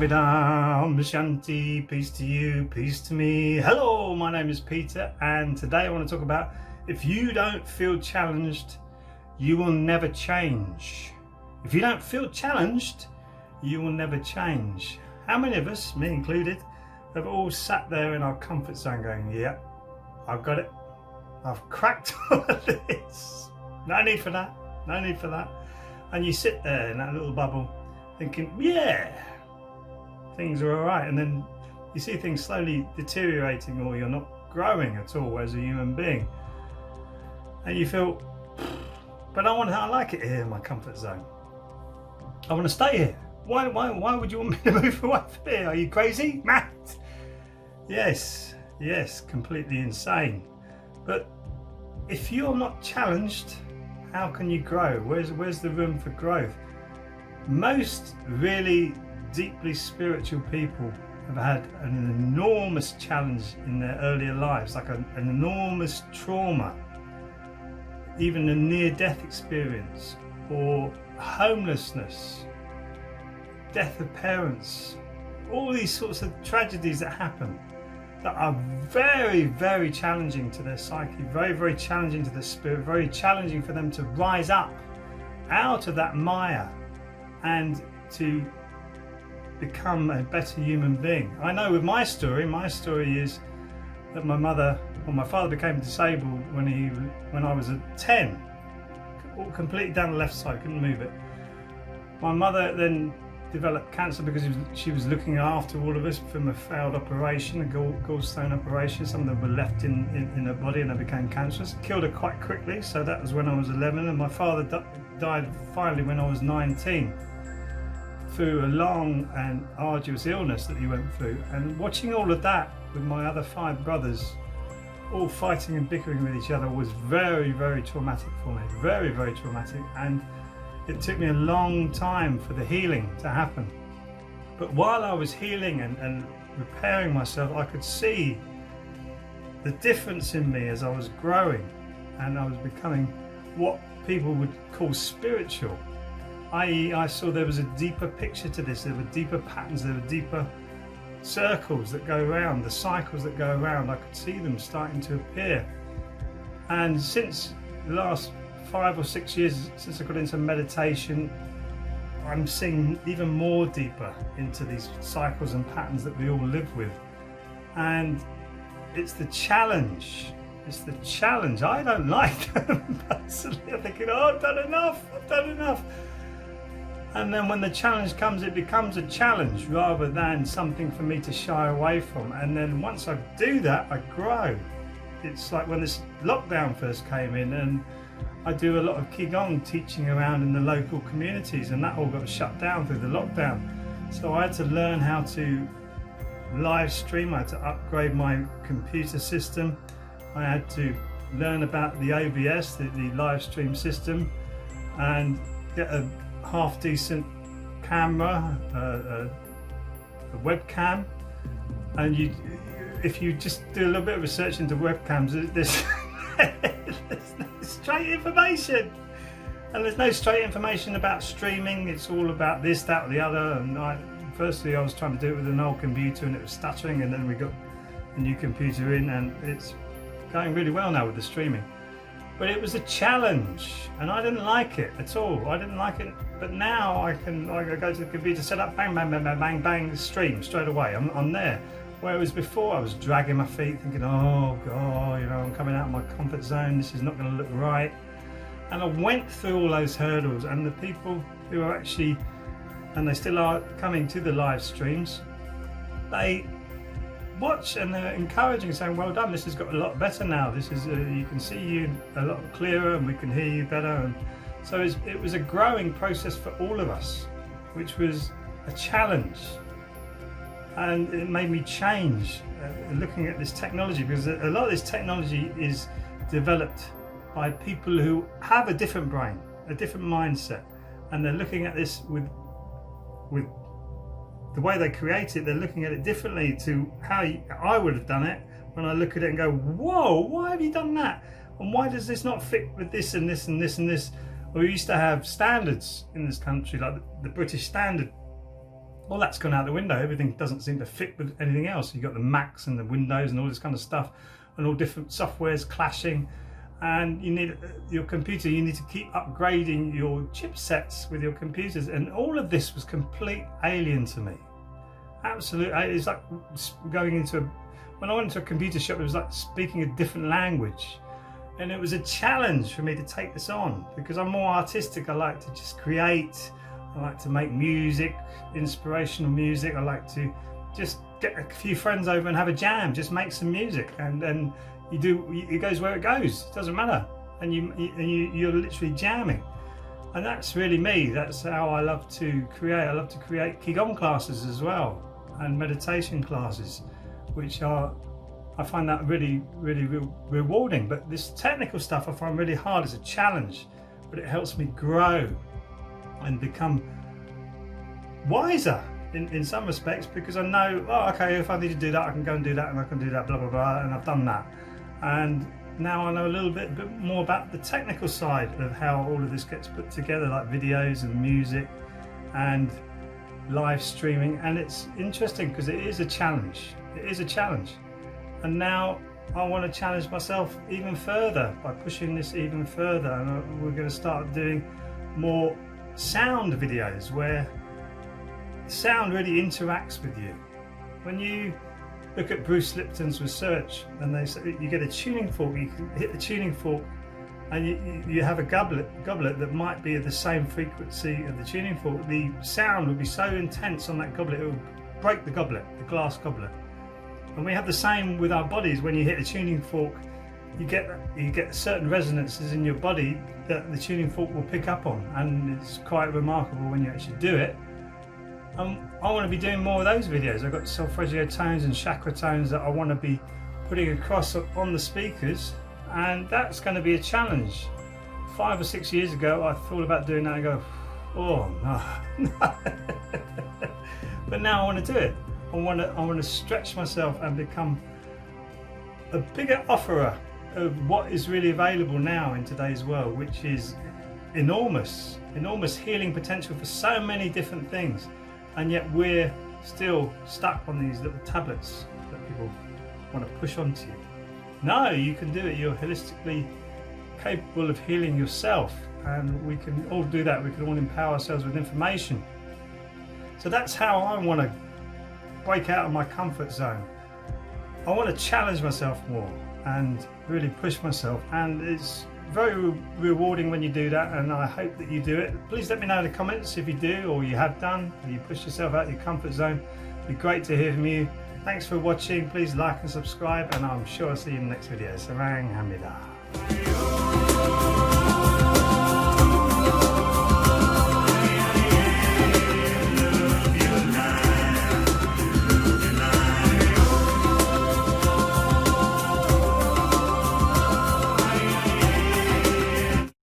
Savidam Shanti, peace to you, peace to me. Hello, my name is Peter, and today I want to talk about if you don't feel challenged, you will never change. If you don't feel challenged, you will never change. How many of us, me included, have all sat there in our comfort zone going, yeah, I've got it. I've cracked all of this. No need for that, no need for that. And you sit there in that little bubble thinking, yeah, things are all right. And then you see things slowly deteriorating, or you're not growing at all as a human being. And you feel, but I like it here in my comfort zone. I want to stay here. Why would you want me to move away from here? Are you crazy? Mad? Yes, completely insane. But if you're not challenged, how can you grow? Where's the room for growth? Most really deeply spiritual people have had an enormous challenge in their earlier lives, like an enormous trauma, even a near-death experience, or homelessness, death of parents, all these sorts of tragedies that happen that are very, very challenging to their psyche, very, very challenging to their spirit, very challenging for them to rise up out of that mire and to become a better human being. I know with my story is that my father became disabled when I was 10, all completely down the left side, couldn't move it. My mother then developed cancer because she was looking after all of us from a failed operation, a gallstone operation. Some of them were left in her body and they became cancerous. Killed her quite quickly, so that was when I was 11, and my father died finally when I was 19 through a long and arduous illness that he went through. And watching all of that with my other 5 brothers all fighting and bickering with each other was very, very traumatic for me, very, very traumatic. And it took me a long time for the healing to happen. But while I was healing and repairing myself, I could see the difference in me as I was growing and I was becoming what people would call spiritual. I.e., I saw there was a deeper picture to this, there were deeper patterns, there were deeper circles that go around, the cycles that go around. I could see them starting to appear. And since the last 5 or 6 years since I got into meditation, I'm seeing even more deeper into these cycles and patterns that we all live with. And it's the challenge. I don't like them personally. I'm thinking, oh, I've done enough. And then when the challenge comes, it becomes a challenge rather than something for me to shy away from. And then once I do that, I grow. It's like when this lockdown first came in, and I do a lot of Qigong teaching around in the local communities, and that all got shut down through the lockdown. So I had to learn how to live stream, I had to upgrade my computer system, I had to learn about the OBS, the live stream system, and get a half decent camera, a webcam. And if you just do a little bit of research into webcams, there's no straight information, and there's no straight information about streaming. It's all about this, that, or the other. And firstly I was trying to do it with an old computer and it was stuttering, and then we got a new computer in and it's going really well now with the streaming. But it was a challenge and I didn't like it at all. I didn't like it. But now I go to the computer, set up, bang, bang, bang, bang, bang, bang, stream straight away. I'm there. Whereas before I was dragging my feet thinking, oh God, I'm coming out of my comfort zone, this is not going to look right. And I went through all those hurdles, and the people who are actually, and they still are coming to the live streams, they watch and they're encouraging, saying, well done, this has got a lot better now. This is, you can see you a lot clearer and we can hear you better. And so it was a growing process for all of us, which was a challenge. And it made me change looking at this technology, because a lot of this technology is developed by people who have a different brain, a different mindset, and they're looking at this with the way they create it. They're looking at it differently to how I would have done it. When I look at it and go, whoa, why have you done that? And why does this not fit with this and this and this and this? We used to have standards in this country, like the British standard, all that's gone out the window. Everything doesn't seem to fit with anything else. You've got the Macs and the Windows and all this kind of stuff, and all different softwares clashing, and you need your computer, you need to keep upgrading your chipsets with your computers, and all of this was complete alien to me. Absolutely. It's like going into when I went into a computer shop, it was like speaking a different language, and it was a challenge for me to take this on, because I'm more artistic. I like to just create, I like to make music, inspirational music. I like to just get a few friends over and have a jam, just make some music, and it goes where it goes. It doesn't matter, and you're literally jamming, and that's really me. That's how I love to create. I love to create Qigong classes as well, and meditation classes, which I find that really rewarding. But this technical stuff I find really hard. It's a challenge, but it helps me grow and become wiser in some respects, because I know, oh, okay, if I need to do that, I can go and do that, and I can do that, blah blah blah, and I've done that, and now I know a little bit more about the technical side of how all of this gets put together, like videos and music and live streaming. And it's interesting because it is a challenge. It is a challenge, and now I want to challenge myself even further by pushing this even further, and we're going to start doing more sound videos where sound really interacts with you. When you look at Bruce Lipton's research, and they say you get a tuning fork, you can hit the tuning fork, and you have a goblet that might be at the same frequency of the tuning fork. The sound will be so intense on that goblet, it will break the goblet, the glass goblet. And we have the same with our bodies. When you hit a tuning fork, you get certain resonances in your body that the tuning fork will pick up on, and it's quite remarkable when you actually do it. I want to be doing more of those videos. I've got solfeggio tones and chakra tones that I want to be putting across on the speakers, and that's going to be a challenge. 5 or 6 years ago I thought about doing that and go, oh no. But now I want to do it. I want to stretch myself and become a bigger offerer of what is really available now in today's world, which is enormous healing potential for so many different things, and yet we're still stuck on these little tablets that people want to push onto you. No, you can do it. You're holistically capable of healing yourself, and we can all do that. We can all empower ourselves with information. So that's how I want to break out of my comfort zone. I want to challenge myself more and really push myself, and it's very rewarding when you do that, and I hope that you do it. Please let me know in the comments if you do, or you have done, or you push yourself out of your comfort zone. It'd be great to hear from you. Thanks for watching. Please like and subscribe, and I'm sure I'll see you in the next video. Sarang Hamida.